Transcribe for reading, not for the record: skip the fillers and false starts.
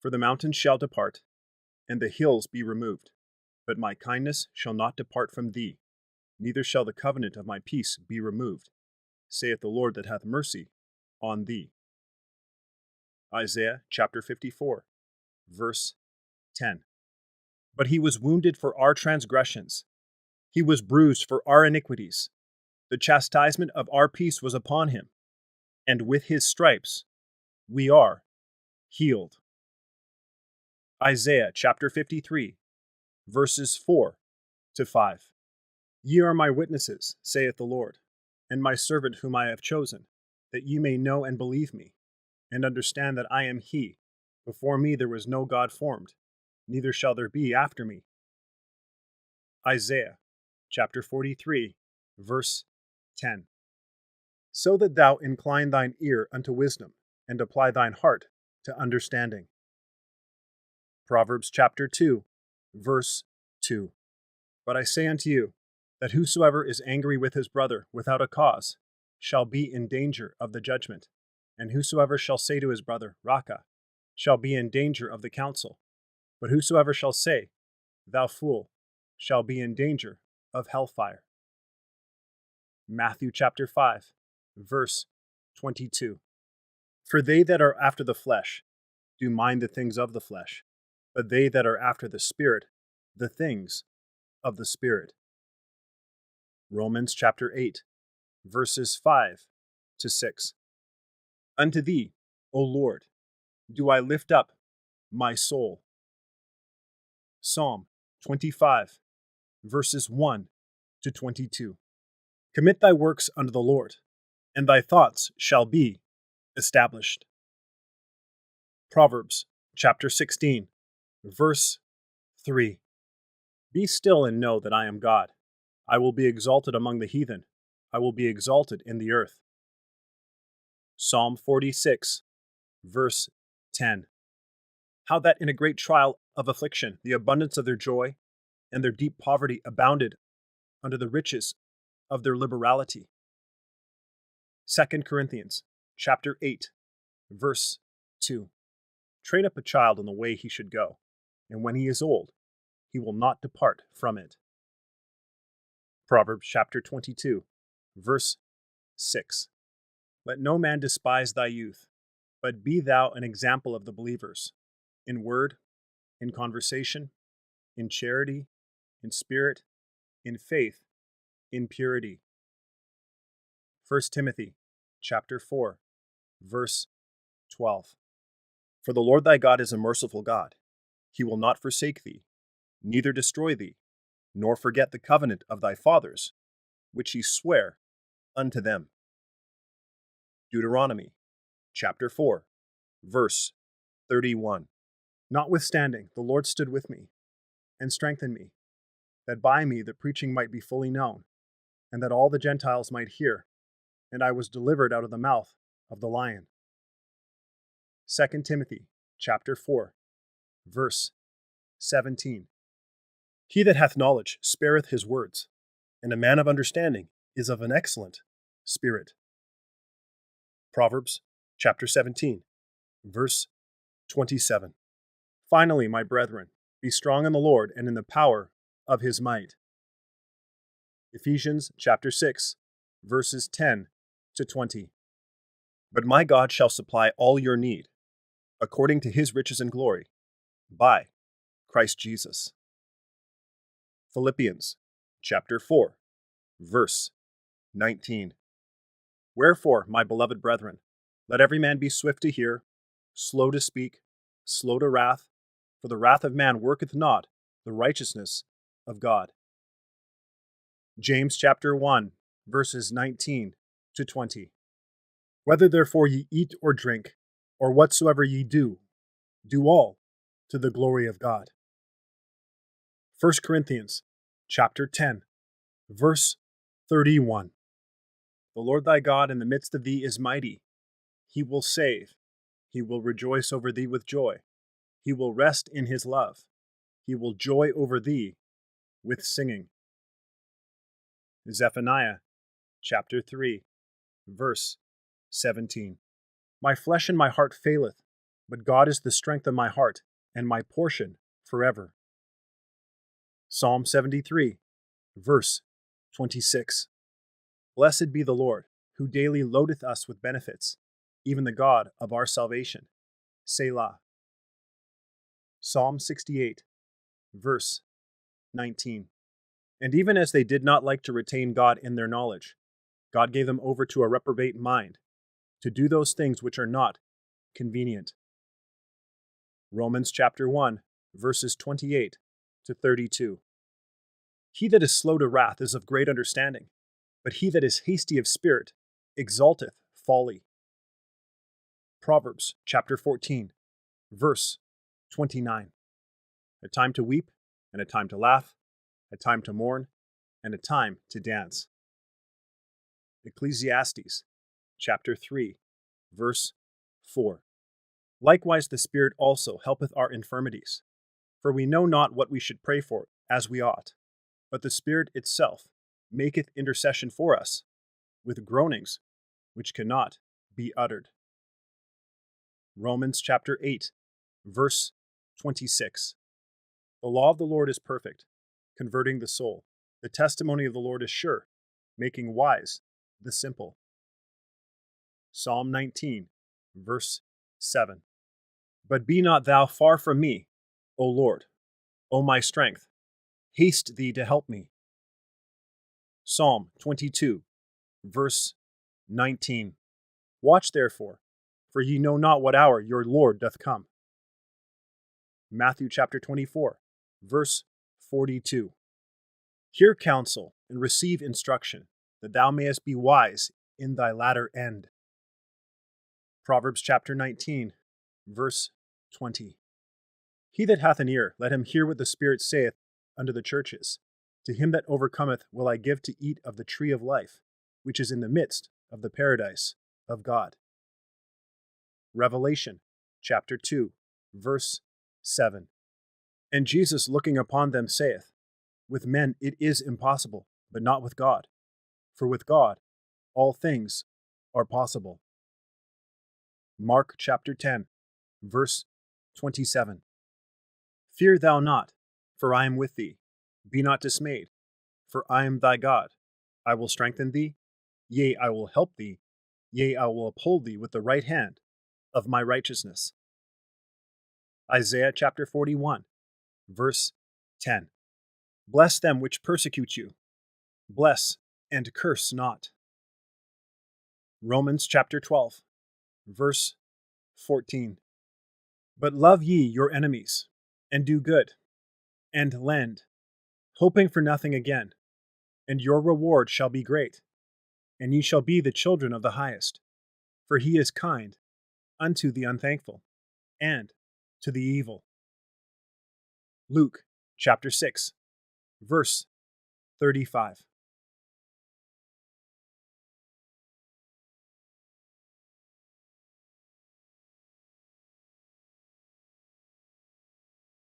For the mountains shall depart, and the hills be removed, but my kindness shall not depart from thee, neither shall the covenant of my peace be removed, saith the Lord that hath mercy on thee. Isaiah chapter 54, verse 10. But he was wounded for our transgressions, he was bruised for our iniquities. The chastisement of our peace was upon him, and with his stripes we are healed. Isaiah chapter 53, verses 4 to 5. Ye are my witnesses, saith the Lord, and my servant whom I have chosen, that ye may know and believe me, and understand that I am he. Before me there was no God formed, neither shall there be after me. Isaiah chapter 43, verse 10. So that thou incline thine ear unto wisdom, and apply thine heart to understanding. Proverbs chapter 2, verse 2. But I say unto you, that whosoever is angry with his brother without a cause shall be in danger of the judgment, and whosoever shall say to his brother, Raca, shall be in danger of the council. But whosoever shall say, Thou fool, shall be in danger of hellfire. Matthew chapter 5, verse 22. For they that are after the flesh do mind the things of the flesh, but they that are after the Spirit, the things of the Spirit. Romans chapter 8, verses 5 to 6. Unto thee, O Lord, do I lift up my soul. Psalm 25, verses 1 to 22. Commit thy works unto the Lord, and thy thoughts shall be established. Proverbs chapter 16, verse 3. Be still and know that I am God. I will be exalted among the heathen. I will be exalted in the earth. Psalm 46, verse 10. How that in a great trial of affliction, the abundance of their joy and their deep poverty abounded under the riches of their liberality. 2 Corinthians chapter 8, verse 2. Train up a child in the way he should go, and when he is old, he will not depart from it. Proverbs chapter 22, verse 6. Let no man despise thy youth, but be thou an example of the believers, in word, in conversation, in charity, in spirit, in faith, in purity. 1 Timothy chapter 4, verse 12. For the Lord thy God is a merciful God. He will not forsake thee, neither destroy thee, nor forget the covenant of thy fathers, which he sware unto them. Deuteronomy chapter 4, verse 31. Notwithstanding, the Lord stood with me, and strengthened me, that by me the preaching might be fully known, and that all the Gentiles might hear, and I was delivered out of the mouth of the lion. 2 Timothy chapter 4, verse 17. He that hath knowledge spareth his words, and a man of understanding is of an excellent spirit. Proverbs chapter 17, verse 27. Finally, my brethren, be strong in the Lord and in the power of his might. Ephesians chapter 6, verses 10 to 20. But my God shall supply all your need, according to his riches and glory, by Christ Jesus. Philippians chapter 4, verse 19. Wherefore, my beloved brethren, let every man be swift to hear, slow to speak, slow to wrath, for the wrath of man worketh not the righteousness of God. James chapter 1, verses 19 to 20. Whether therefore ye eat or drink, or whatsoever ye do, do all to the glory of God. 1 Corinthians chapter 10, verse 31. The Lord thy God in the midst of thee is mighty. He will save. He will rejoice over thee with joy. He will rest in his love. He will joy over thee with singing. Zephaniah chapter 3, verse 17. My flesh and my heart faileth, but God is the strength of my heart and my portion forever. Psalm 73, verse 26. Blessed be the Lord, who daily loadeth us with benefits, even the God of our salvation. Selah. Psalm 68, verse 19. And even as they did not like to retain God in their knowledge, God gave them over to a reprobate mind, to do those things which are not convenient. Romans chapter 1, verses 28 to 32. He that is slow to wrath is of great understanding, but he that is hasty of spirit exalteth folly. Proverbs chapter 14, verse 29. A time to weep, and a time to laugh, a time to mourn, and a time to dance. Ecclesiastes chapter 3, verse 4. Likewise the Spirit also helpeth our infirmities, for we know not what we should pray for as we ought, but the Spirit itself maketh intercession for us, with groanings which cannot be uttered. Romans chapter 8, verse 26. The law of the Lord is perfect, converting the soul. The testimony of the Lord is sure, making wise the simple. Psalm 19, verse 7. But be not thou far from me, O Lord, O my strength. Haste thee to help me. Psalm 22, verse 19. Watch therefore, for ye know not what hour your Lord doth come. Matthew chapter 24, verse 42. Hear counsel and receive instruction, that thou mayest be wise in thy latter end. Proverbs chapter 19, verse 20. He that hath an ear, let him hear what the Spirit saith unto the churches. To him that overcometh will I give to eat of the tree of life, which is in the midst of the paradise of God. Revelation chapter 2, verse 7. And Jesus looking upon them saith, With men it is impossible, but not with God. For with God all things are possible. Mark chapter 10, verse 27. Fear thou not, for I am with thee. Be not dismayed, for I am thy God. I will strengthen thee, yea, I will help thee, yea, I will uphold thee with the right hand of my righteousness. Isaiah chapter 41, verse 10. Bless them which persecute you. Bless and curse not. Romans chapter 12, verse 14. But love ye your enemies, and do good, and lend, hoping for nothing again, and your reward shall be great, and ye shall be the children of the highest, for he is kind unto the unthankful, and to the evil. Luke chapter 6, verse 35.